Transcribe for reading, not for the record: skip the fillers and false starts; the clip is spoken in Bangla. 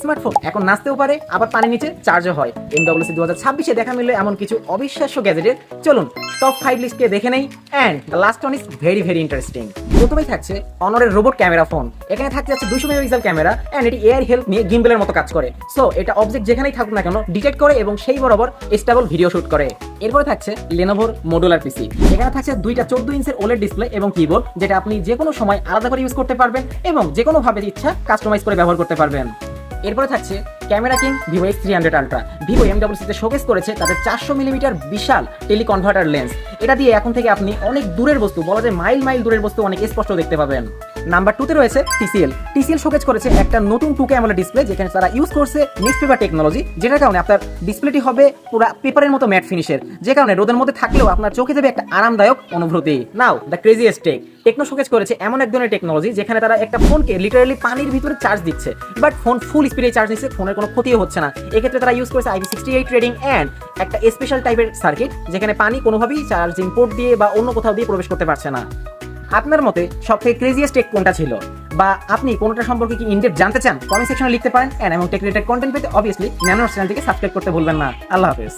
স্মার্টফোন এখন নাচতেও পারে, আবার পানির নিচে চার্জও হয়। MWC 2026-এ দেখা মিললে এমন কিছু অবিশ্বাস্য গ্যাজেটের চলুন টপ 5 লিস্টকে দেখে নেই। And the last one is very very interesting. প্রথমেই থাকছে অনরের রোবট ক্যামেরা ফোন। এখানে থাকতে যাচ্ছে 200 মেগাপিক্সেল ক্যামেরা অ্যান্ড এটি এআই হেল্প নিয়ে গিম্বলের মতো কাজ করে। সো এটা অবজেক্ট যেখানেই থাকুক না কেন ডিটেক্ট করে এবং সেই বরাবর স্টেবল ভিডিও শুট করে। এরপরে থাকছে লেনোভোর মডুলার পিসি। এখানে থাকছে দুইটা 14 ইঞ্চের ওলেড ডিসপ্লে এবং কিবোর্ড, যেটা আপনি যে কোনো সময় আলাদা করে ইউজ করতে পারবেন এবং যে কোনো ভাবে ইচ্ছা কাস্টমাইজ করে ব্যবহার করতে পারবেন। এরপরে থাকছে camera king Vivo X300 ultra. Vivo MWC-তে শোকেস করেছে তাদের 400 মিলিমিটার বিশাল টেলিকনভার্টার লেন্স। এটা দিয়ে এখন থেকে আপনি অনেক দূরের বস্তু, বলা যায় মাইল মাইল দূরের বস্তু অনেক স্পষ্ট দেখতে পাবেন। নাম্বার 2-তে রয়েছে TCL শোকেস করেছে একটা নতুন 2K AMOLED ডিসপ্লে, যেখানে তারা ইউজ করছে মিক্স পেপার টেকনোলজি, যেটার কারণে আপনার ডিসপ্লেটি হবে পুরো পেপারের মতো ম্যাট ফিনিশের, যে কারণে রোদের মধ্যে থাকলেও আপনার চোখে দেবে একটা আরামদায়ক অনুভূতি। নাও দ্য ক্রেজিয়েস্ট টেকনো শোকেস করেছে এমন এক ধরনের টেকনোলজি যেখানে তারা একটা ফোনকে লিটারালি পানির ভিতরে চার্জ দিচ্ছে, বাট ফোন ফুল স্পিডে চার্জ নিচ্ছে, ফোনের কোনো ক্ষতিও হচ্ছে না। এক্ষেত্রে তারা ইউজ করেছে IP68 রেটিং অ্যান্ড একটা স্পেশাল টাইপের সার্কিট, যেখানে পানি কোনোভাবেই চার্জিং পোর্ট দিয়ে বা অন্য কোথাও দিয়ে প্রবেশ করতে পারছে না। আপনার মতে সবথেকে ক্রেজিয়েস্ট টেক কোনটা ছিল, বা আপনি কোনটা সম্পর্কে কি ইনডেপথ জানতে চান? কমেন্ট সেকশনে লিখতে পারেন। এবং টেক রিলেটেড কন্টেন্ট পেতে অবভিয়াসলি ন্যানো চ্যানেলটিকে সাবস্ক্রাইব করতে ভুলবেন না। আল্লাহ হাফেজ।